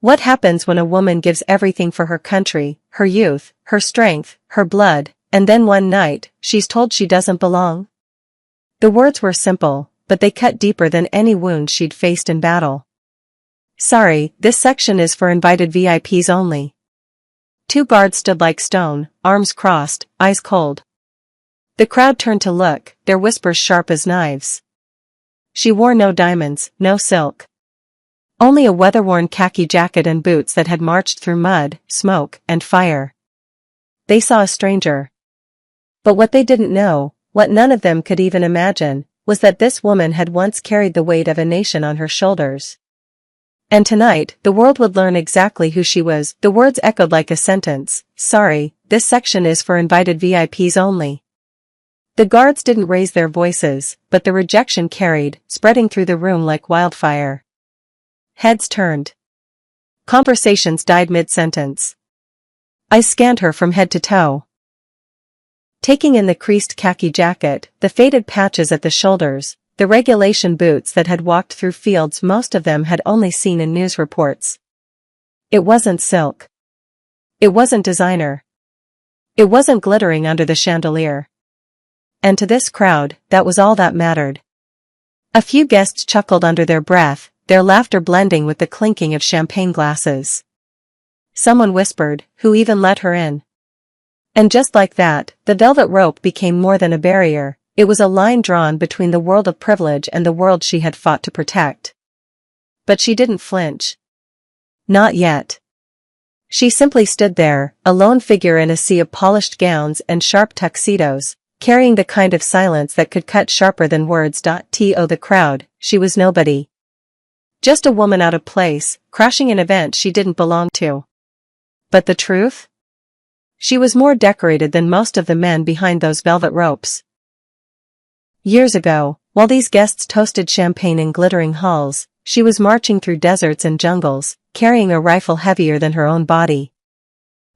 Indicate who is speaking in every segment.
Speaker 1: What happens when a woman gives everything for her country, her youth, her strength, her blood, and then one night, she's told she doesn't belong? The words were simple, but they cut deeper than any wound she'd faced in battle. Sorry, this section is for invited VIPs only. Two guards stood like stone, arms crossed, eyes cold. The crowd turned to look, their whispers sharp as knives. She wore no diamonds, no silk. Only a weather-worn khaki jacket and boots that had marched through mud, smoke, and fire. They saw a stranger. But what they didn't know, what none of them could even imagine, was that this woman had once carried the weight of a nation on her shoulders. And tonight, the world would learn exactly who she was. The words echoed like a sentence. Sorry, this section is for invited VIPs only. The guards didn't raise their voices, but the rejection carried, spreading through the room like wildfire. Heads turned. Conversations died mid-sentence. I scanned her from head to toe. Taking in the creased khaki jacket, the faded patches at the shoulders, the regulation boots that had walked through fields most of them had only seen in news reports. It wasn't silk. It wasn't designer. It wasn't glittering under the chandelier. And to this crowd, that was all that mattered. A few guests chuckled under their breath, their laughter blending with the clinking of champagne glasses. Someone whispered, "Who even let her in?" And just like that, the velvet rope became more than a barrier. It was a line drawn between the world of privilege and the world she had fought to protect. But she didn't flinch. Not yet. She simply stood there, a lone figure in a sea of polished gowns and sharp tuxedos, carrying the kind of silence that could cut sharper than words. To the crowd, she was nobody. Just a woman out of place, crashing an event she didn't belong to. But the truth? She was more decorated than most of the men behind those velvet ropes. Years ago, while these guests toasted champagne in glittering halls, she was marching through deserts and jungles, carrying a rifle heavier than her own body.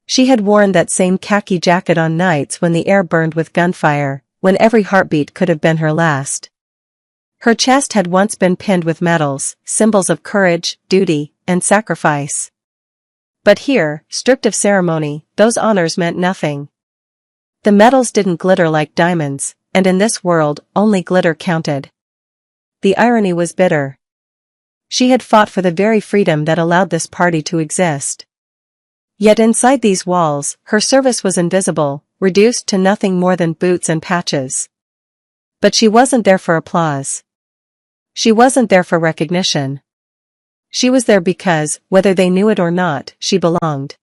Speaker 1: She had worn that same khaki jacket on nights when the air burned with gunfire, when every heartbeat could have been her last. Her chest had once been pinned with medals, symbols of courage, duty, and sacrifice. But here, stripped of ceremony, those honors meant nothing. The medals didn't glitter like diamonds, and in this world, only glitter counted. The irony was bitter. She had fought for the very freedom that allowed this party to exist. Yet inside these walls, her service was invisible, reduced to nothing more than boots and patches. But she wasn't there for applause. She wasn't there for recognition. She was there because, whether they knew it or not, she belonged.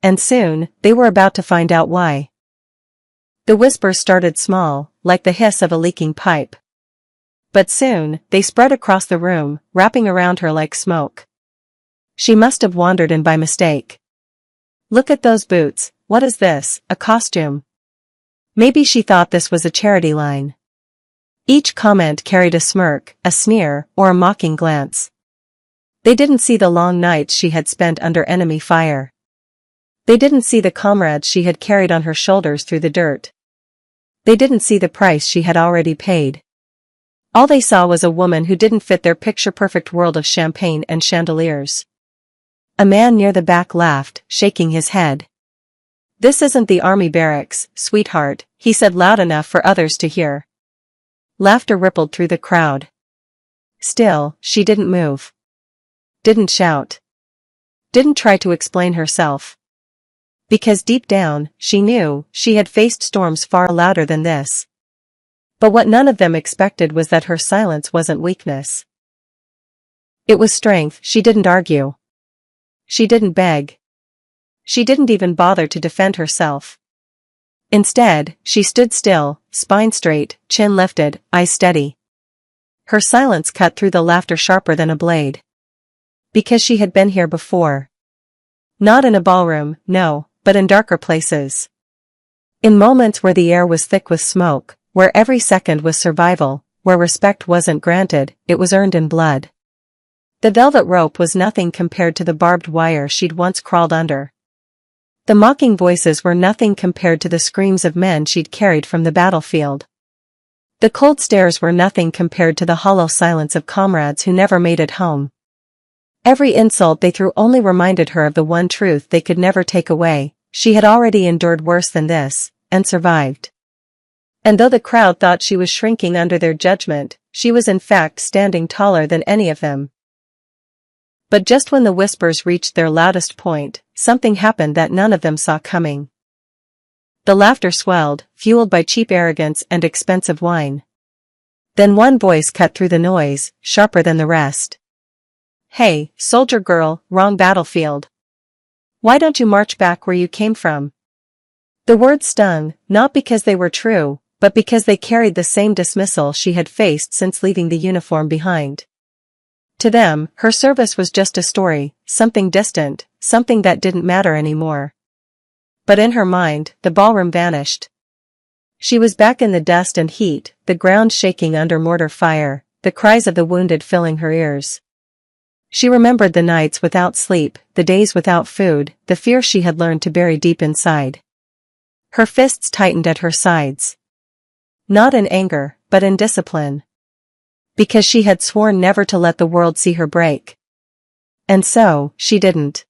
Speaker 1: And soon, they were about to find out why. The whispers started small, like the hiss of a leaking pipe. But soon, they spread across the room, wrapping around her like smoke. She must have wandered in by mistake. Look at those boots, what is this, a costume? Maybe she thought this was a charity line. Each comment carried a smirk, a sneer, or a mocking glance. They didn't see the long nights she had spent under enemy fire. They didn't see the comrades she had carried on her shoulders through the dirt. They didn't see the price she had already paid. All they saw was a woman who didn't fit their picture-perfect world of champagne and chandeliers. A man near the back laughed, shaking his head. "This isn't the army barracks, sweetheart," he said loud enough for others to hear. Laughter rippled through the crowd. Still, she didn't move. Didn't shout. Didn't try to explain herself. Because deep down, she knew, she had faced storms far louder than this. But what none of them expected was that her silence wasn't weakness. It was strength. She didn't argue. She didn't beg. She didn't even bother to defend herself. Instead, she stood still, spine straight, chin lifted, eyes steady. Her silence cut through the laughter sharper than a blade. Because she had been here before. Not in a ballroom, no, but in darker places. In moments where the air was thick with smoke, where every second was survival, where respect wasn't granted, it was earned in blood. The velvet rope was nothing compared to the barbed wire she'd once crawled under. The mocking voices were nothing compared to the screams of men she'd carried from the battlefield. The cold stares were nothing compared to the hollow silence of comrades who never made it home. Every insult they threw only reminded her of the one truth they could never take away: she had already endured worse than this, and survived. And though the crowd thought she was shrinking under their judgment, she was in fact standing taller than any of them. But just when the whispers reached their loudest point, something happened that none of them saw coming. The laughter swelled, fueled by cheap arrogance and expensive wine. Then one voice cut through the noise, sharper than the rest. "Hey, soldier girl, wrong battlefield. Why don't you march back where you came from?" The words stung, not because they were true, but because they carried the same dismissal she had faced since leaving the uniform behind. To them, her service was just a story, something distant, something that didn't matter anymore. But in her mind, the ballroom vanished. She was back in the dust and heat, the ground shaking under mortar fire, the cries of the wounded filling her ears. She remembered the nights without sleep, the days without food, the fear she had learned to bury deep inside. Her fists tightened at her sides. Not in anger, but in discipline. Because she had sworn never to let the world see her break. And so, she didn't.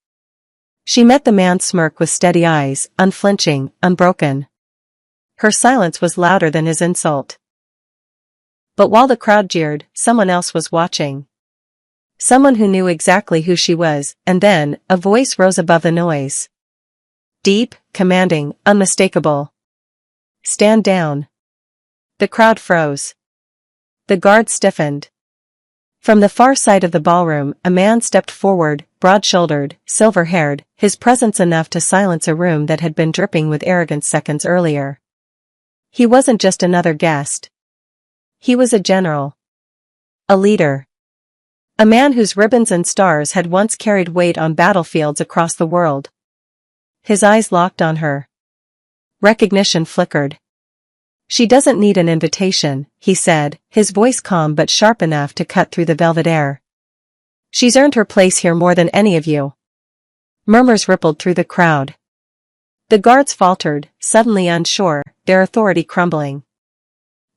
Speaker 1: She met the man's smirk with steady eyes, unflinching, unbroken. Her silence was louder than his insult. But while the crowd jeered, someone else was watching. Someone who knew exactly who she was, and then, a voice rose above the noise. Deep, commanding, unmistakable. "Stand down." The crowd froze. The guard stiffened. From the far side of the ballroom, a man stepped forward, broad-shouldered, silver-haired, his presence enough to silence a room that had been dripping with arrogance seconds earlier. He wasn't just another guest. He was a general. A leader. A man whose ribbons and stars had once carried weight on battlefields across the world. His eyes locked on her. Recognition flickered. "She doesn't need an invitation," he said, his voice calm but sharp enough to cut through the velvet air. "She's earned her place here more than any of you." Murmurs rippled through the crowd. The guards faltered, suddenly unsure, their authority crumbling.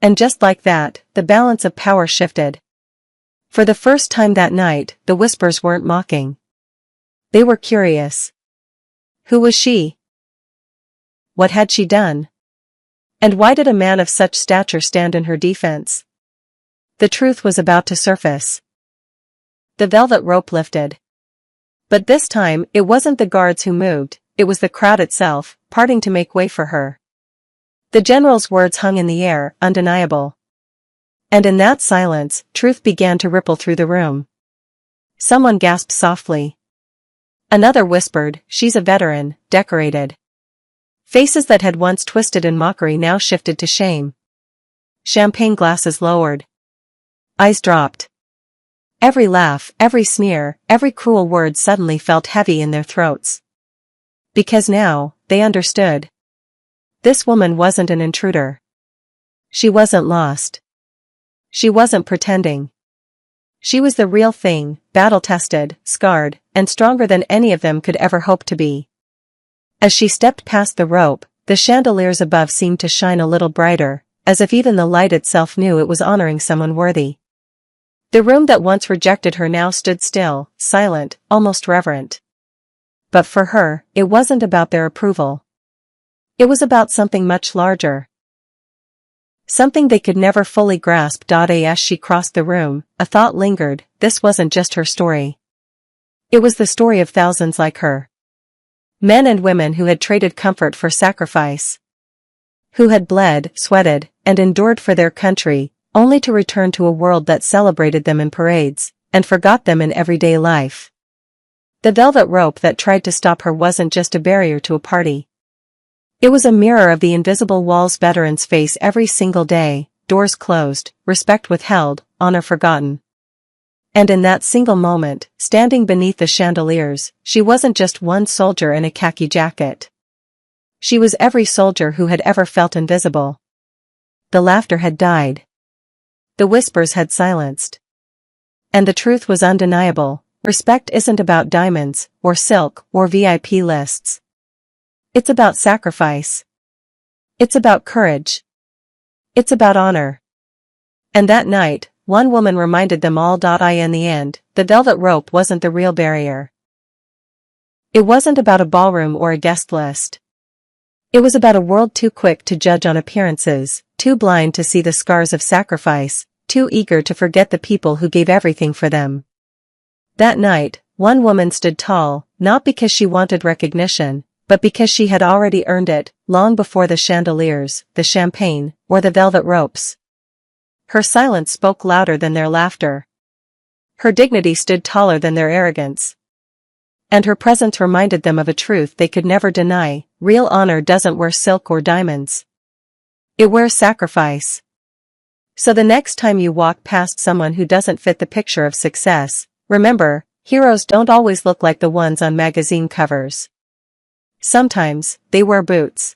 Speaker 1: And just like that, the balance of power shifted. For the first time that night, the whispers weren't mocking. They were curious. Who was she? What had she done? And why did a man of such stature stand in her defense? The truth was about to surface. The velvet rope lifted. But this time, it wasn't the guards who moved, it was the crowd itself, parting to make way for her. The general's words hung in the air, undeniable. And in that silence, truth began to ripple through the room. Someone gasped softly. Another whispered, "She's a veteran, decorated." Faces that had once twisted in mockery now shifted to shame. Champagne glasses lowered. Eyes dropped. Every laugh, every sneer, every cruel word suddenly felt heavy in their throats. Because now, they understood. This woman wasn't an intruder. She wasn't lost. She wasn't pretending. She was the real thing, battle-tested, scarred, and stronger than any of them could ever hope to be. As she stepped past the rope, the chandeliers above seemed to shine a little brighter, as if even the light itself knew it was honoring someone worthy. The room that once rejected her now stood still, silent, almost reverent. But for her, it wasn't about their approval. It was about something much larger. Something they could never fully grasp. As she crossed the room, a thought lingered: this wasn't just her story. It was the story of thousands like her. Men and women who had traded comfort for sacrifice. Who had bled, sweated, and endured for their country, only to return to a world that celebrated them in parades, and forgot them in everyday life. The velvet rope that tried to stop her wasn't just a barrier to a party. It was a mirror of the invisible walls veterans face every single day: doors closed, respect withheld, honor forgotten. And in that single moment, standing beneath the chandeliers, she wasn't just one soldier in a khaki jacket. She was every soldier who had ever felt invisible. The laughter had died. The whispers had silenced. And the truth was undeniable: respect isn't about diamonds, or silk, or VIP lists. It's about sacrifice. It's about courage. It's about honor. And that night, one woman reminded them all. In the end, the velvet rope wasn't the real barrier. It wasn't about a ballroom or a guest list. It was about a world too quick to judge on appearances, too blind to see the scars of sacrifice, too eager to forget the people who gave everything for them. That night, one woman stood tall, not because she wanted recognition, but because she had already earned it, long before the chandeliers, the champagne, or the velvet ropes. Her silence spoke louder than their laughter. Her dignity stood taller than their arrogance. And her presence reminded them of a truth they could never deny: real honor doesn't wear silk or diamonds. It wears sacrifice. So the next time you walk past someone who doesn't fit the picture of success, remember, heroes don't always look like the ones on magazine covers. Sometimes, they wear boots.